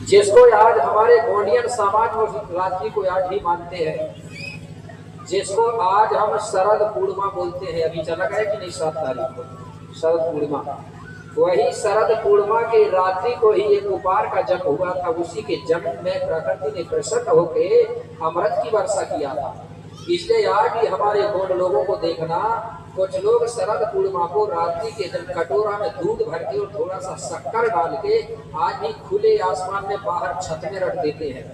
जिसको आज हमारे गोंडियन समाज और रात्रि को आज भी मानते हैं, जिसको आज हम शरद पूर्णिमा बोलते हैं। अभी चला गया कि नहीं 7 तारीख को शरद पूर्णिमा, वही शरद पूर्णिमा के रात्रि को ही एक कुपार का जन्म हुआ था। उसी के जन्म में प्रकृति ने प्रसन्न होकर अमृत की वर्षा किया था। इसलिए आज भी हमारे गोंड लोगों को देखना, कुछ लोग शरद पूर्णिमा को रात्रि के दिन कटोरा में दूध भर के और थोड़ा सा शक्कर डाल के आज भी खुले आसमान में बाहर छत में रख देते हैं,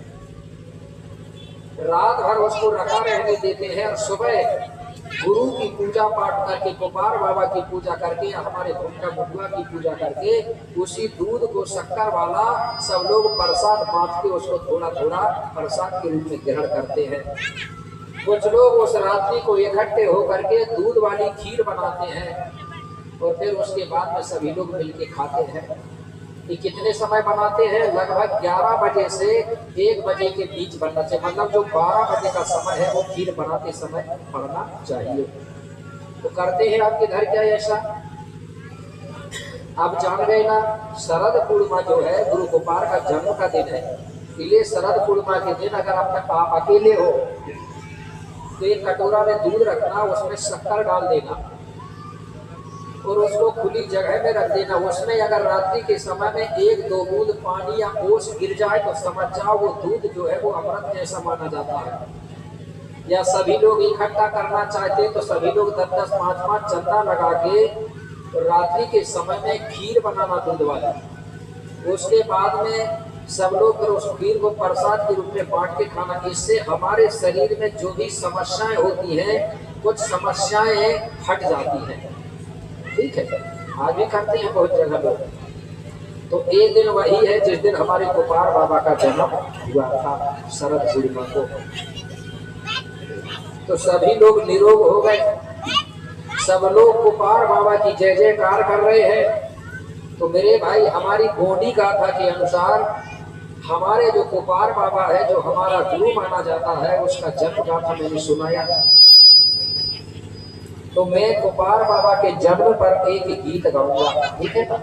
रात भर उसको रखा रहने देते हैं और सुबह गुरु की पूजा पाठ करके, कुपार बाबा की पूजा करके या हमारे भुट्टा बुढ़ुआ की पूजा करके उसी दूध को शक्कर वाला सब लोग प्रसाद बांट के उसको थोड़ा थोड़ा प्रसाद के रूप में ग्रहण करते हैं। कुछ लोग उस रात्रि को इकट्ठे होकर के दूध वाली खीर बनाते हैं और फिर उसके बाद में सभी लोग मिलके खाते हैं। ये कितने समय बनाते हैं? लगभग 11 बजे से 1 बजे के बीच बनना चाहिए, मतलब जो 12 बजे का समय है वो खीर बनाते समय पड़ना चाहिए। तो करते हैं आपके घर क्या ऐसा? आप जान गए ना, शरद पूर्णिमा जो है गुरु गोपाल का जन्म का दिन है। इसलिए शरद पूर्णिमा के दिन अगर आप अकेले हो तो एक कटोरा में दूध रखना, उसमें शक्कर डाल देना और उसको खुली जगह में रख देना। उसमें अगर रात्रि के समय में 1-2 बूंद पानी या ओस गिर जाए तो समझ जाओ वो दूध जो है वो अमृत जैसा माना जाता है। या सभी लोग इकट्ठा करना चाहते तो सभी लोग 10-10, 5-5 चंदा लगा के तो रात्रि के समय में खीर बनाना दूध वाली। उसके बाद में सब लोग फिर उस खीर को प्रसाद के रूप में बांट के खाना। इससे हमारे शरीर में जो भी समस्याएं होती हैं, कुछ समस्याएं हट जाती हैं। ठीक है, आज भी करते हैं बहुत जगह लोग। तो एक दिन वही है जिस दिन हमारे कुपार बाबा का जन्म हुआ था, शरद पूर्णिमा को। तो सभी लोग निरोग हो गए, सब लोग कुपार बाबा की जय जयकार कर रहे हैं। तो मेरे भाई, हमारी गोंडी गाथा के अनुसार हमारे जो कुपार बाबा है, जो हमारा गुरु माना जाता है, उसका जन्म गाथा मैंने सुनाया। तो मैं कुपार बाबा के जन्म पर एक गीत गाऊंगा, ठीक है ना?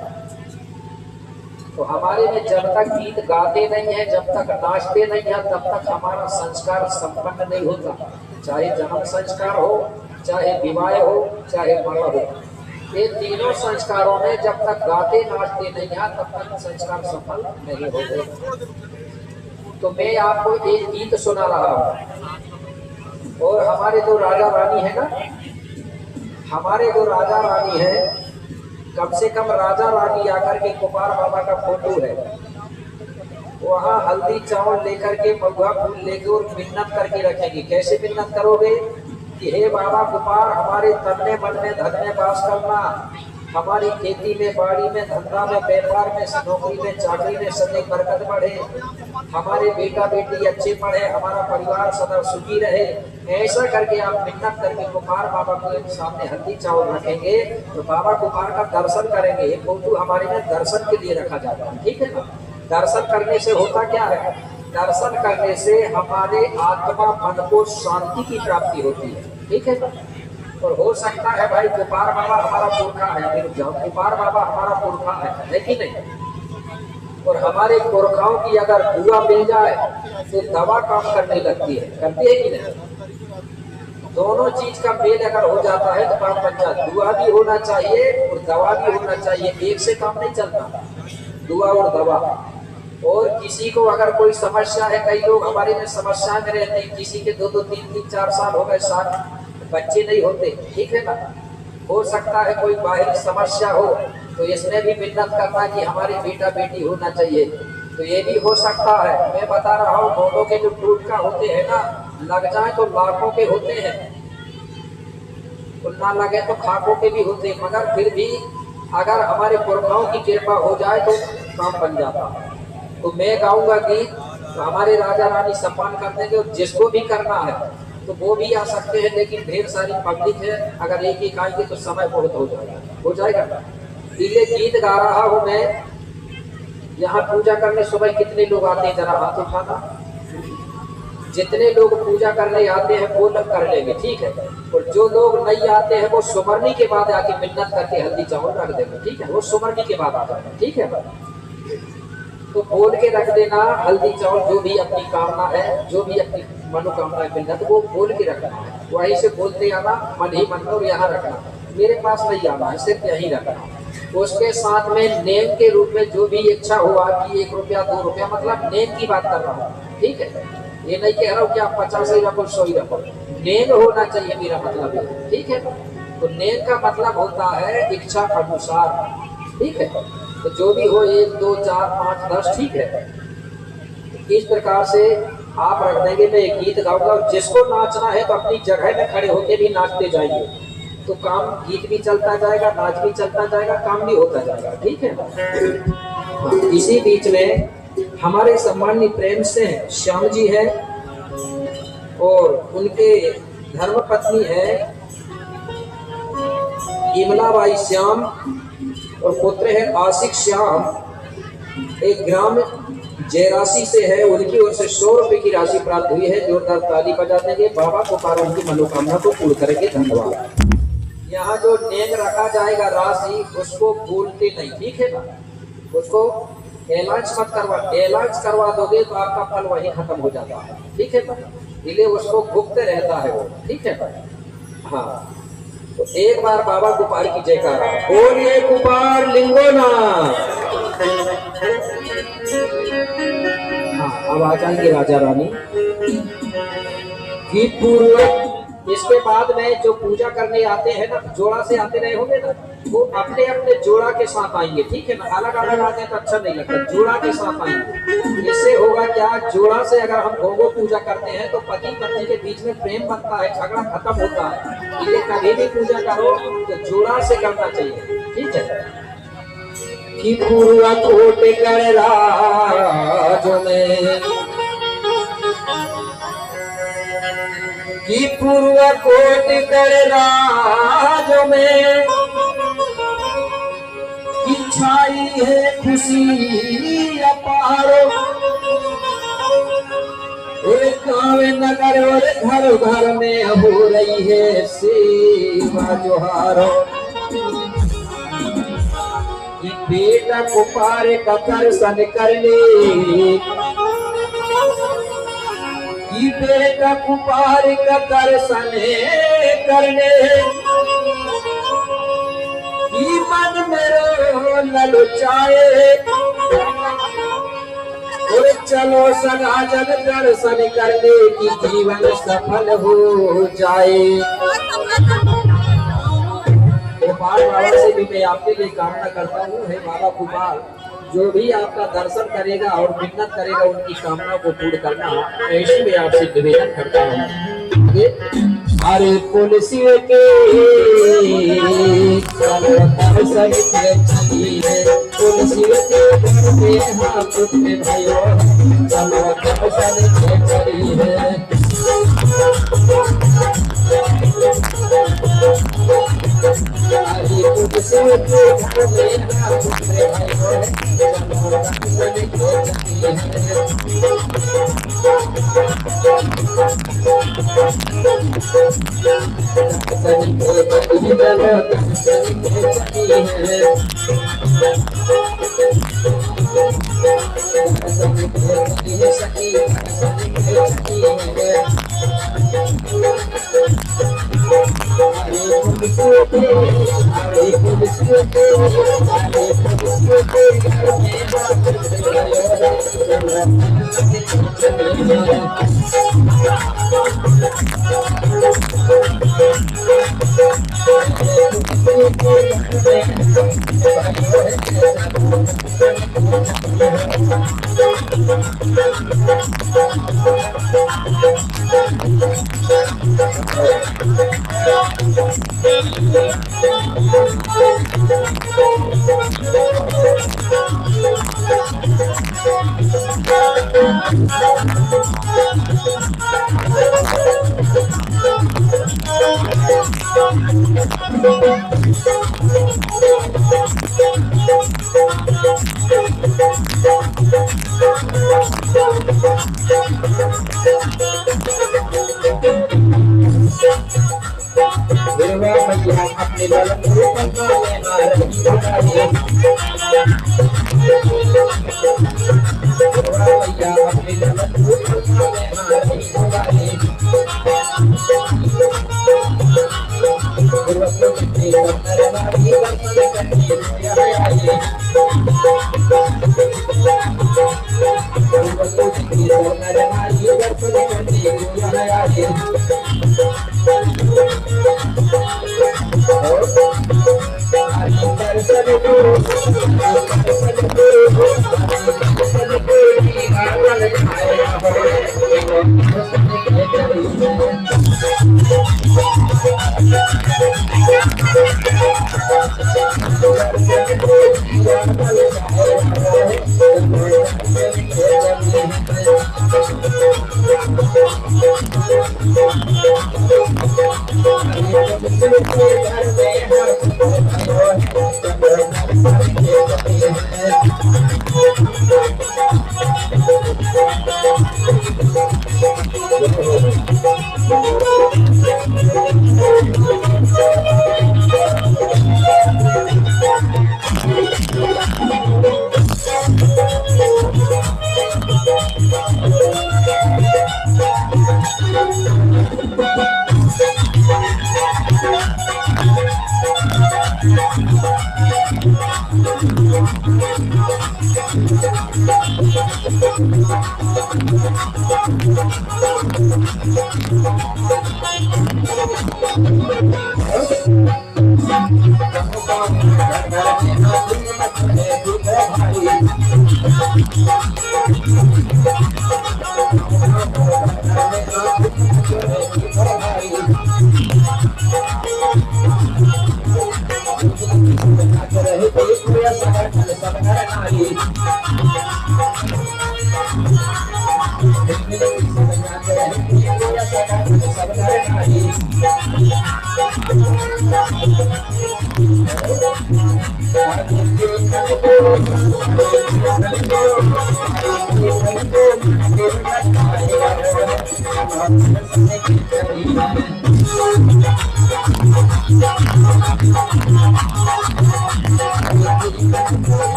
तो हमारे में जब तक गीत गाते नहीं है, जब तक नाचते नहीं है, तब तक हमारा संस्कार संपन्न नहीं होता। चाहे जन्म संस्कार हो, चाहे विवाह हो, चाहे मरण हो, ये तीनों संस्कारों में जब तक गाते नाचते नहीं है तब तक संस्कार सफल नहीं होते। तो मैं आपको एक गीत सुना रहा हूँ। और हमारे जो राजा रानी है ना, हमारे जो राजा रानी है, कम से कम राजा रानी आकर के कुपार बाबा का फोटो है, वहाँ हल्दी चावल लेकर के, महुआ फूल लेके और मिन्नत करके रखेंगे। कैसे मिन्नत करोगे कि हे बाबा कुपार, हमारे तन में मन में धन में वास करना, हमारी खेती में, बाड़ी में, धंधा में, व्यापार में, नौकरी में, चाकरी में सदैव बरकत बढ़े, हमारे बेटा बेटी अच्छे पढ़े, हमारा परिवार सदा सुखी रहे। ऐसा करके आप मिन्नत करके कुपार बाबा के सामने हल्दी चावल रखेंगे तो बाबा कुपार का दर्शन करेंगे। ये फोटो हमारे में दर्शन के लिए रखा जाता है, ठीक है ना? दर्शन करने से होता क्या है? दर्शन करने से हमारे आत्मा मन को शांति की प्राप्ति होती है, ठीक है ना? और हो सकता है भाई कुपार बाबा हमारा पुरखा है, कुपार बाबा हमारा पुरखा है कि नहीं? और हमारे पुरखाओं की अगर दुआ मिल जाए तो दवा काम करने लगती है, करती है कि नहीं? दोनों चीज का मेल अगर हो जाता है तो काम बन जाता है। दुआ भी होना चाहिए और दवा भी होना चाहिए, एक से काम नहीं चलता, दुआ और दवा। और किसी को अगर कोई समस्या है, कई लोग हमारे में समस्या में रहते हैं, किसी के 2-2, 3-3, 4 साल हो गए, 7 बच्चे नहीं होते, ठीक है ना? हो सकता है कोई बाहरी समस्या हो, तो इसमें भी मिन्नत करना कि हमारे बेटा बेटी होना चाहिए, तो ये भी हो सकता है। मैं बता रहा हूँ, दोनों के जो टूटका होते हैं ना, लग जाए तो लाखों के होते हैं, तो ना लगे तो खाकों के भी होते हैं, मगर फिर भी अगर हमारे पुरखाओं की कृपा हो जाए तो काम बन जाता है। तो मैं गाऊंगा गीत, तो हमारे राजा रानी सम्मान कर देंगे, और जिसको भी करना है तो वो भी आ सकते हैं, लेकिन ढेर सारी पब्लिक है, अगर एक ही आएंगे तो समय बहुत हो जाएगा। इसलिए गीत गा रहा हूँ मैं। यहाँ पूजा करने सुबह कितने लोग आते हैं, जरा हाथ उठाना। जितने लोग पूजा करने आते हैं वो लोग कर लेंगे, ठीक है? और जो लोग नहीं आते हैं वो सुमरनी के बाद आके मिन्नत करके हल्दी चावल रख देंगे, ठीक है? वो सुमरनी के बाद आ जाएंगे, ठीक है? तो बोल के रख देना, हल्दी चावल जो भी अपनी कामना है, जो भी अपनी मनोकामना है मिलना, तो वो बोल के रखना है। वहीं से बोलते आना, मन ही मन में, और यहाँ रखना, मेरे पास नहीं आना है, सिर्फ यहीं रखना। उसके साथ में नेम के रूप में जो भी इच्छा हो आपकी, 1 रुपया 2 रुपया, मतलब नेम की बात कर रहा हूँ, ठीक है। ये नहीं कह रहा हूँ कि आप 50 ही रखो 100 ही रखो, नेम होना चाहिए, मेरा मतलब है, ठीक है। तो नेम का मतलब होता है इच्छा अनुसार, ठीक है। तो जो भी हो 1 2 4 5 10, ठीक है। इस प्रकार से आप रख देंगे। मैं एक गीत गाऊंगा और जिसको नाचना है तो अपनी जगह में खड़े होकर भी नाचते जाइए, तो काम, गीत भी चलता जाएगा, नाच भी चलता जाएगा, काम भी होता जाएगा, ठीक है ना। इसी बीच में हमारे सम्माननीय प्रेम से श्याम जी है और उनके धर्म पत्नी है इमलाबाई श्याम और पुत्र है आशिक श्याम। एक ग्राम जयराशि से है, उनकी ओर से 100 रुपए की राशि प्राप्त हुई है। जोरदार ताली बजा देंगे। बाबा को पार्वती की मनोकामना को पूर्ण करेंगे। धन्यवाद। यहाँ जो नेम रखा जाएगा राशि, उसको भूलते नहीं, ठीक है ना। उसको एलांच मत करवा, एलांच करवा दोगे तो आपका फल वहीं खत्म हो जाता है, ठीक है ना। इसलिए उसको गुप्त रहता है वो, ठीक है ना। हाँ, तो एक बार बाबा गोपाल की जयकारा बोलिए। गोपाल लिंगोना। हाँ, अब आ जाएंगे राजा रानी की पूर्व। इसके बाद में जो पूजा करने आते हैं ना, जोड़ा से आते रहे होंगे ना, वो अपने अपने जोड़ा के साथ आएंगे, ठीक है ना। अलग अलग आते हैं तो अच्छा नहीं लगता, जोड़ा के साथ आएंगे। इससे होगा क्या, जोड़ा से अगर हम गौ पूजा करते हैं तो पति पत्नी के बीच में प्रेम बनता है, झगड़ा खत्म होता है। इसलिए कभी भी पूजा करो तो जोड़ा से करना चाहिए, ठीक है। कि पूर्व कोट कर राज में, कि पूर्व कोट कर राज में, कि छाई है खुशी अपारो। गाँव नगर और घर घर में हो रही है सेवा जोहारो। कि बेटा को पार का दर्शन करने, कि बेटा कुपार का दर्शन करने, कि मन मेरो ललचाए। चलो सगाजन दर्शन करने की जीवन सफल हो जाए। गोपाल बाबा से भी मैं आपके लिए कामना करता हूँ, हे बाबा गोपाल, जो भी आपका दर्शन करेगा और मिन्नत करेगा उनकी कामना को पूर्ण करना, ऐसे में आपसे निवेदन करता हूँ। अरे पुलिस के दर्शन चाहिए, पुलिस के हाथ में भयो, चलो दर्शन चाहिए। अपने बालों को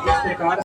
इस प्रकार